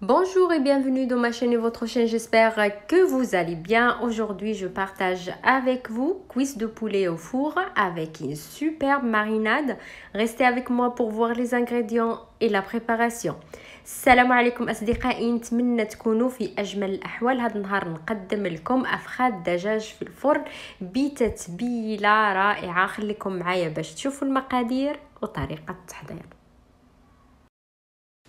Bonjour et bienvenue dans ma chaîne et votre chaîne, j'espère que vous allez bien. Aujourd'hui je partage avec vous cuisses de poulet au four avec une superbe marinade. Restez avec moi pour voir les ingrédients et la préparation. السلام عليكم أصدقائي، نتمنى تكونوا في أجمل الأحوال. هذا النهار نقدم لكم أفخاذ دجاج في الفرن بتتبيلة رائعة. خليكم معايا باش تشوفوا المقادير وطريقة التحضير.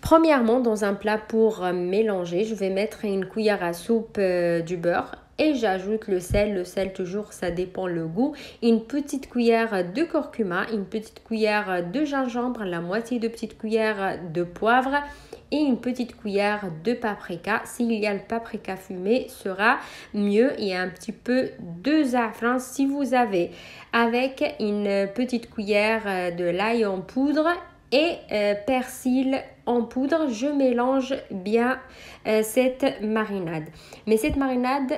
Premièrement, dans un plat pour mélanger, je vais mettre une cuillère à soupe du beurre et j'ajoute le sel. Le sel, toujours, ça dépend le goût. Une petite cuillère de curcuma, une petite cuillère de gingembre, la moitié de petite cuillère de poivre et une petite cuillère de paprika. S'il y a le paprika fumé, sera mieux. Et un petit peu de safran si vous avez. Avec une petite cuillère de l'ail en poudre et persil en poudre. Je mélange bien cette marinade. Mais cette marinade,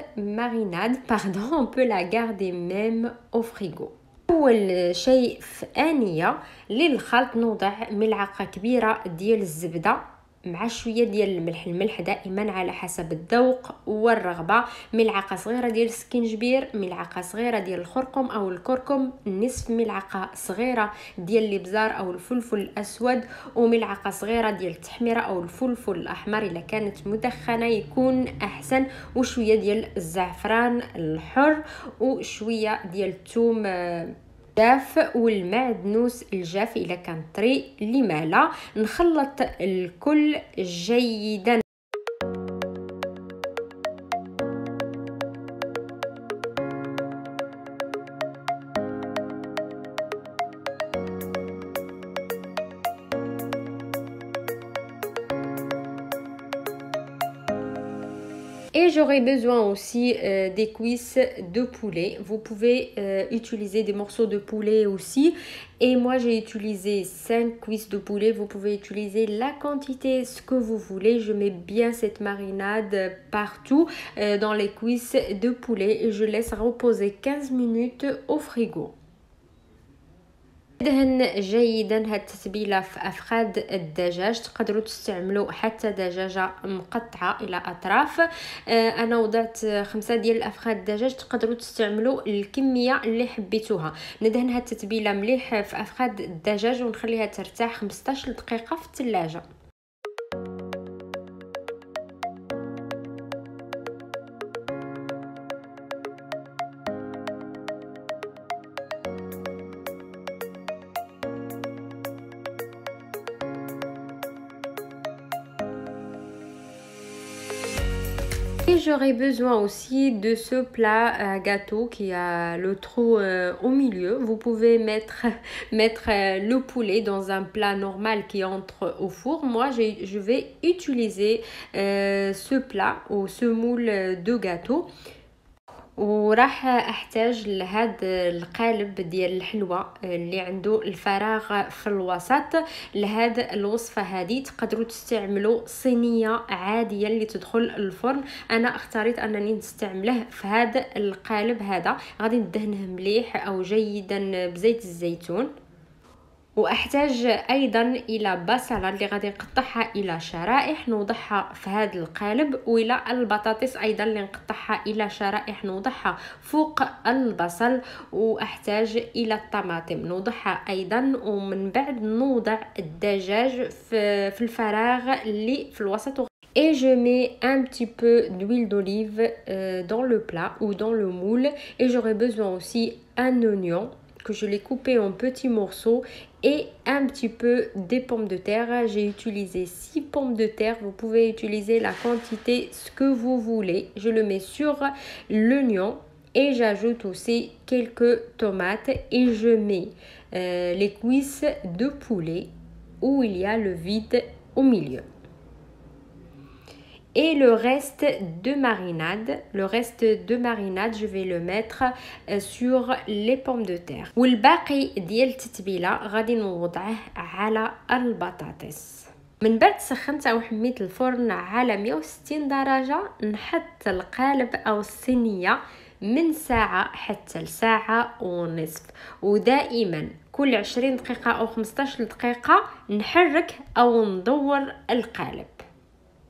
on peut la garder même au frigo. أول شيء في آنية للخلط نوضع ملعقة كبيرة ديال الزبدة مع شويه ديال الملح دائما على حسب الذوق والرغبه. ملعقه صغيره ديال السكينجبير، ملعقه صغيره ديال الخرقوم او الكركم، نصف ملعقه صغيره ديال الابزار او الفلفل الاسود، وملعقه صغيره ديال التحميره او الفلفل الاحمر اذا كانت مدخنه يكون احسن، وشويه ديال الزعفران الحر، وشويه ديال الثوم جاف، والمعدنوس الجاف إذا كان طري. لما لا نخلط الكل جيدا. Et j'aurai besoin aussi des cuisses de poulet. Vous pouvez utiliser des morceaux de poulet aussi. Et moi, j'ai utilisé 5 cuisses de poulet. Vous pouvez utiliser la quantité, ce que vous voulez. Je mets bien cette marinade partout dans les cuisses de poulet. Et je laisse reposer 15 minutes au frigo. ندهن جيدا هاد التتبيله في افخاذ الدجاج. تقدروا تستعملوا حتى دجاجه مقطعه الى اطراف. انا وضعت 5 ديال الافخاذ الدجاج، تقدروا تستعملوا الكميه اللي حبيتوها. ندهن هاد التتبيله مليح في افخاذ الدجاج ونخليها ترتاح 15 دقيقه في الثلاجه. Et j'aurai besoin aussi de ce plat gâteau qui a le trou au milieu. Vous pouvez mettre le poulet dans un plat normal qui entre au four. Moi, je vais utiliser ce plat ou ce moule de gâteau. وراح احتاج لهذا القالب ديال الحلوى اللي عنده الفراغ في الوسط. لهذا الوصفه هذه تقدروا تستعملوا صينيه عاديه اللي تدخل الفرن. انا اختاريت انني نستعمله في هذا القالب هذا. غادي ندهنه مليح او جيدا بزيت الزيتون. واحتاج ايضا الى بصله اللي غادي نقطعها الى شرائح نوضعها في هذا القالب، والى البطاطس ايضا اللي نقطعها الى شرائح نوضعها فوق البصل. واحتاج الى الطماطم نوضعها ايضا، ومن بعد نوضع الدجاج في الفراغ اللي في الوسط. Et je mets un petit peu d'huile d'olive dans le plat ou dans le moule. Et j'aurai besoin aussi un oignon que je l'ai coupé en petits morceaux et un petit peu des pommes de terre. J'ai utilisé 6 pommes de terre. Vous pouvez utiliser la quantité ce que vous voulez. Je le mets sur l'oignon et j'ajoute aussi quelques tomates et je mets les cuisses de poulet où il y a le vide au milieu. Et le reste de marinade, je vais le mettre sur les pommes de terre. والباقي ديال التتبيله غادي نوضعه على البطاطس. من بعد سخنت او حميت الفرن على 160 درجه، نحط القالب او الصينيه من ساعه حتى لساعه ونصف. ودائما كل 20 دقيقه او 15 دقيقه نحرك او ندور القالب.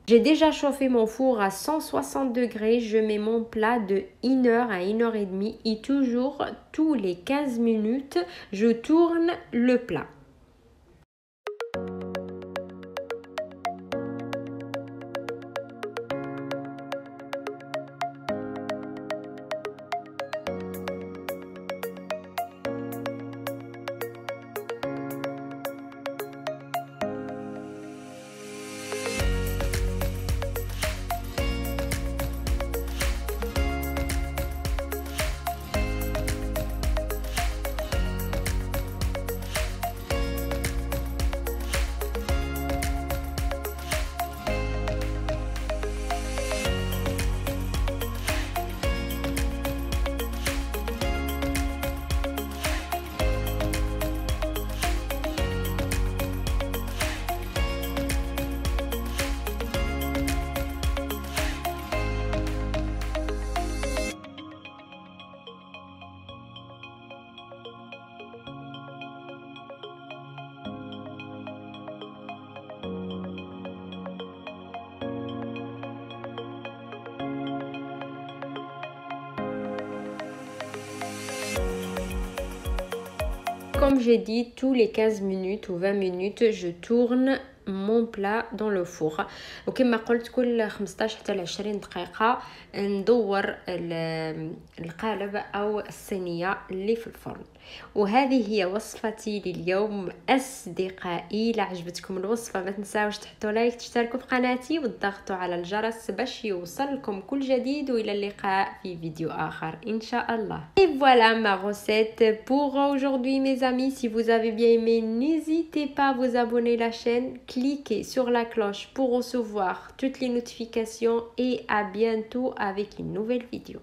J'ai déjà chauffé mon four à 160 degrés. Je mets mon plat de 1 heure à 1 heure et demie et toujours, tous les 15 minutes, je tourne le plat. Comme j'ai dit, tous les 15 minutes ou 20 minutes, je tourne mon plat dans le four. وكما قلت كل 15 حتى ل 20 دقيقة ندور القالب أو الصينية اللي في الفرن. وهذه هي وصفتي لليوم أصدقائي. إذا عجبتكم الوصفة ما تنساوش تحطوا لايك، تشتركوا في قناتي وتضغطوا على الجرس باش يوصلكم كل جديد. وإلى اللقاء في فيديو آخر إن شاء الله. Et voilà ma recette pour aujourd'hui mes amis. Si vous avez bien aimé, n'hésitez pas à vous abonner à la chaîne. Cliquez sur la cloche pour recevoir toutes les notifications et à bientôt avec une nouvelle vidéo.